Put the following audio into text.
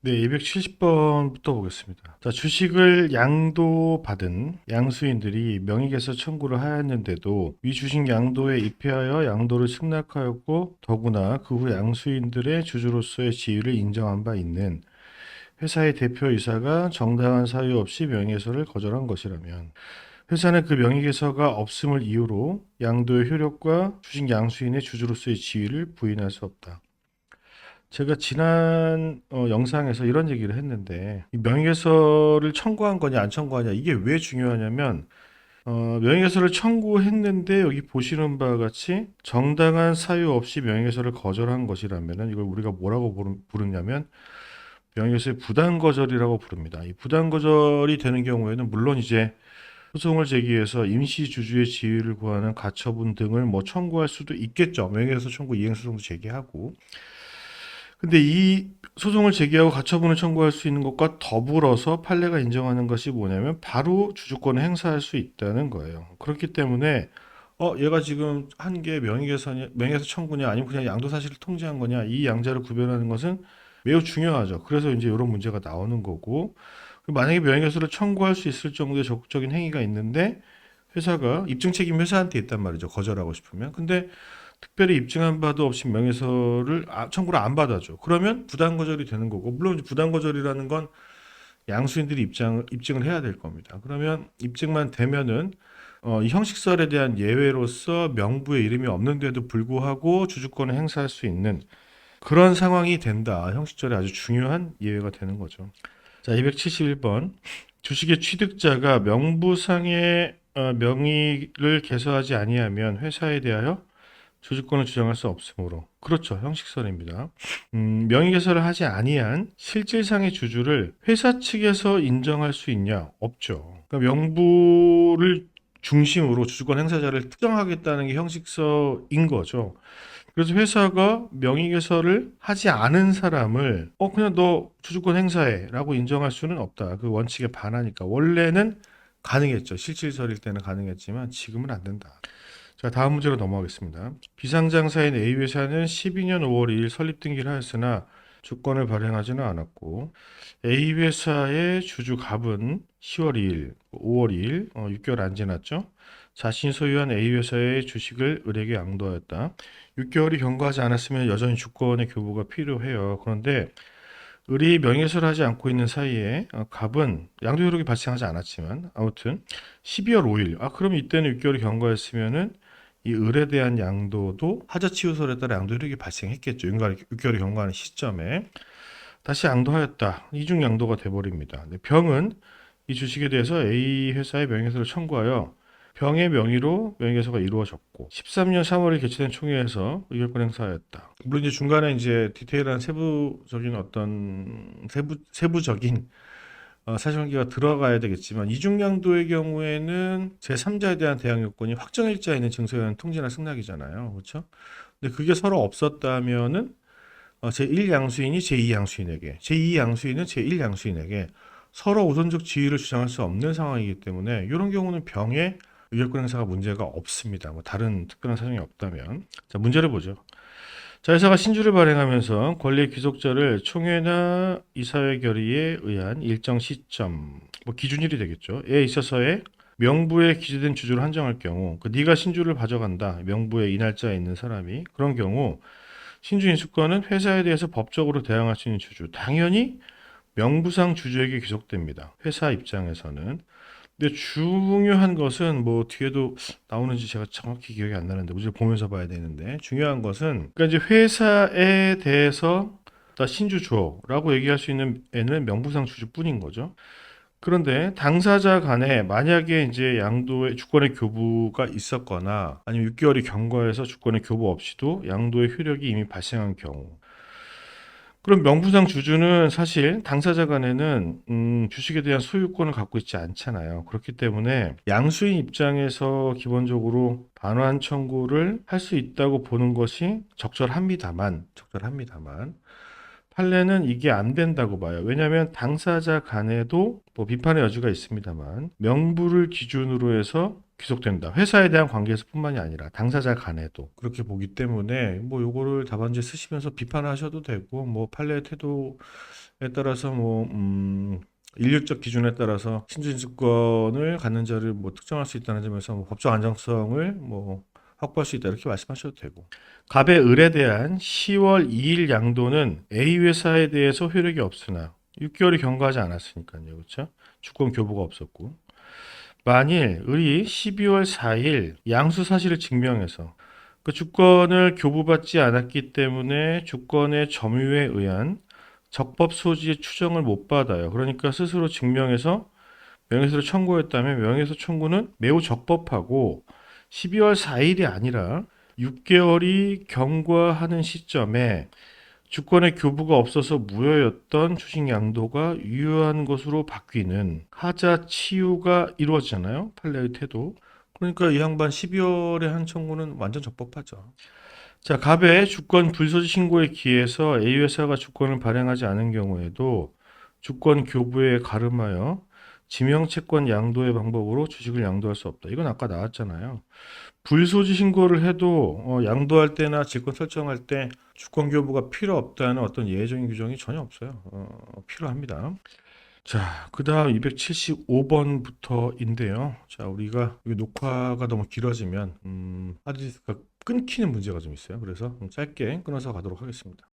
네, 270번부터 보겠습니다. 자, 주식을 양도받은 양수인들이 명의개설 청구를 하였는데도 위 주식 양도에 입회하여 양도를 승낙하였고 더구나 그 후 양수인들의 주주로서의 지위를 인정한 바 있는 회사의 대표이사가 정당한 사유 없이 명의개설을 거절한 것이라면 회사는 그 명의개설가 없음을 이유로 양도의 효력과 주식 양수인의 주주로서의 지위를 부인할 수 없다. 제가 지난 영상에서 이런 얘기를 했는데 이 명예훼손을 청구한 거냐 안 청구하냐 이게 왜 중요하냐면 명예훼손을 청구했는데 여기 보시는 바와 같이 정당한 사유 없이 명예훼손을 거절한 것이라면은 이걸 우리가 뭐라고 부르냐면 명예훼손의 부당거절이라고 부릅니다. 이 부당거절이 되는 경우에는 물론 이제 소송을 제기해서 임시 주주의 지위를 구하는 가처분 등을 뭐 청구할 수도 있겠죠. 명예훼손 청구 이행소송도 제기하고. 근데 이 소송을 제기하고 가처분을 청구할 수 있는 것과 더불어서 판례가 인정하는 것이 뭐냐면 바로 주주권을 행사할 수 있다는 거예요. 그렇기 때문에 얘가 지금 한 게 명예훼손 청구냐 아니면 그냥 양도 사실을 통지한 거냐 이 양자를 구별하는 것은 매우 중요하죠. 그래서 이제 이런 문제가 나오는 거고 만약에 명예훼손을 청구할 수 있을 정도의 적극적인 행위가 있는데 회사가 입증 책임이 회사한테 있단 말이죠. 거절하고 싶으면. 근데 특별히 입증한 바도 없이 명예훼손을 청구를 안 받아줘. 그러면 부당거절이 되는 거고, 물론 이제 부당거절이라는 건 양수인들이 입증을 해야 될 겁니다. 그러면 입증만 되면은 이 형식설에 대한 예외로서 명부에 이름이 없는데도 불구하고 주주권을 행사할 수 있는 그런 상황이 된다. 형식절에 아주 중요한 예외가 되는 거죠. 자, 271번. 주식의 취득자가 명부상의 명의를 개설하지 아니하면 회사에 대하여 주주권을 주장할 수 없으므로 그렇죠. 형식설입니다. 명의 개설을 하지 아니한 실질상의 주주를 회사 측에서 인정할 수 있냐? 없죠. 그러니까 명부를 중심으로 주주권 행사자를 특정하겠다는 게 형식서인 거죠. 그래서 회사가 명의 개설을 하지 않은 사람을 그냥 너 주주권 행사해라고 인정할 수는 없다. 그 원칙에 반하니까 원래는 가능했죠. 실질설일 때는 가능했지만 지금은 안 된다. 자, 다음 문제로 넘어가겠습니다. 비상장사인 A회사는 12년 5월 2일 설립 등기를 하였으나 주권을 발행하지는 않았고 A회사의 주주 갑은 10월 2일, 5월 2일, 6개월 안 지났죠. 자신이 소유한 A회사의 주식을 을에게 양도하였다. 6개월이 경과하지 않았으면 여전히 주권의 교부가 필요해요. 그런데 을이 명예훼손을 하지 않고 있는 사이에 갑은 양도 효력이 발생하지 않았지만 아무튼 12월 5일 그럼 이때는 6개월이 경과했으면은 이 을에 대한 양도도 하자치우설에 따라 양도 효력이 발생했겠죠. 6개월이 경과하는 시점에 다시 양도하였다. 이중 양도가 돼버립니다. 병은 이 주식에 대해서 A 회사의 명예훼손을 청구하여 병의 명의로 명예훼손가 이루어졌고 13년 3월에 개최된 총회에서 의결권 행사하였다. 물론 이제 중간에 이제 디테일한 세부적인 사실관계가 들어가야 되겠지만 이중양도의 경우에는 제3자에 대한 대항 요건이 확정일자에 있는 증서에 의한 통지나 승낙이잖아요. 그렇죠? 근데 그게 서로 없었다면은 제1양수인이 제2양수인에게, 제2양수인은 제1양수인에게 서로 우선적 지위를 주장할 수 없는 상황이기 때문에 이런 경우는 병의 의결권 행사가 문제가 없습니다. 뭐 다른 특별한 사정이 없다면. 자, 문제를 보죠. 자, 회사가 신주를 발행하면서 권리의 귀속자를 총회나 이사회 결의에 의한 일정 시점, 뭐 기준일이 되겠죠.에 있어서의 명부에 기재된 주주를 한정할 경우, 네가 신주를 가져간다. 명부에 이 날짜에 있는 사람이 그런 경우 신주 인수권은 회사에 대해서 법적으로 대항할 수 있는 주주, 당연히 명부상 주주에게 귀속됩니다. 회사 입장에서는. 근데 중요한 것은 뭐 뒤에도 나오는지 제가 정확히 기억이 안 나는데 우리가 보면서 봐야 되는데 중요한 것은 그러니까 이제 회사에 대해서 다 신주주라고 얘기할 수 있는 애는 명부상 주주뿐인 거죠. 그런데 당사자 간에 만약에 이제 양도의 주권의 교부가 있었거나 아니면 6개월이 경과해서 주권의 교부 없이도 양도의 효력이 이미 발생한 경우 그럼 명부상 주주는 사실 당사자 간에는 주식에 대한 소유권을 갖고 있지 않잖아요. 그렇기 때문에 양수인 입장에서 기본적으로 반환 청구를 할 수 있다고 보는 것이 적절합니다만 판례는 이게 안 된다고 봐요. 왜냐하면 당사자 간에도 뭐 비판의 여지가 있습니다만 명부를 기준으로 해서 귀속된다. 회사에 대한 관계에서뿐만이 아니라 당사자 간에도 그렇게 보기 때문에 뭐 요거를 답안지에 쓰시면서 비판하셔도 되고 뭐 판례의 태도에 따라서 인류적 기준에 따라서 신주인증권을 갖는 자를 뭐 특정할 수 있다는 점에서 뭐 법적 안정성을 뭐 확보할 수 있다 이렇게 말씀하셔도 되고 갑의 을에 대한 10월 2일 양도는 A 회사에 대해서 효력이 없으나 6개월이 경과하지 않았으니까요. 그렇죠? 주권 교부가 없었고 만일 을이 12월 4일 양수 사실을 증명해서 그 주권을 교부받지 않았기 때문에 주권의 점유에 의한 적법 소지의 추정을 못 받아요. 그러니까 스스로 증명해서 명예훼손을 청구했다면 명예훼손 청구는 매우 적법하고 12월 4일이 아니라 6개월이 경과하는 시점에 주권의 교부가 없어서 무효였던 주식 양도가 유효한 것으로 바뀌는 하자 치유가 이루어지잖아요. 판례의 태도. 그러니까 이 양반 12월에 한 청구는 완전 적법하죠. 자, 갑의 주권 불소지 신고에 기해서 A 회사가 주권을 발행하지 않은 경우에도 주권 교부에 가름하여 지명채권 양도의 방법으로 주식을 양도할 수 없다. 이건 아까 나왔잖아요. 불소지 신고를 해도 양도할 때나 직권 설정할 때 주권 교부가 필요 없다는 어떤 예외적인 규정이 전혀 없어요. 필요합니다. 자, 그 다음 275번부터인데요. 자, 우리가 이 녹화가 너무 길어지면 하드디스크가 끊기는 문제가 좀 있어요. 그래서 짧게 끊어서 가도록 하겠습니다.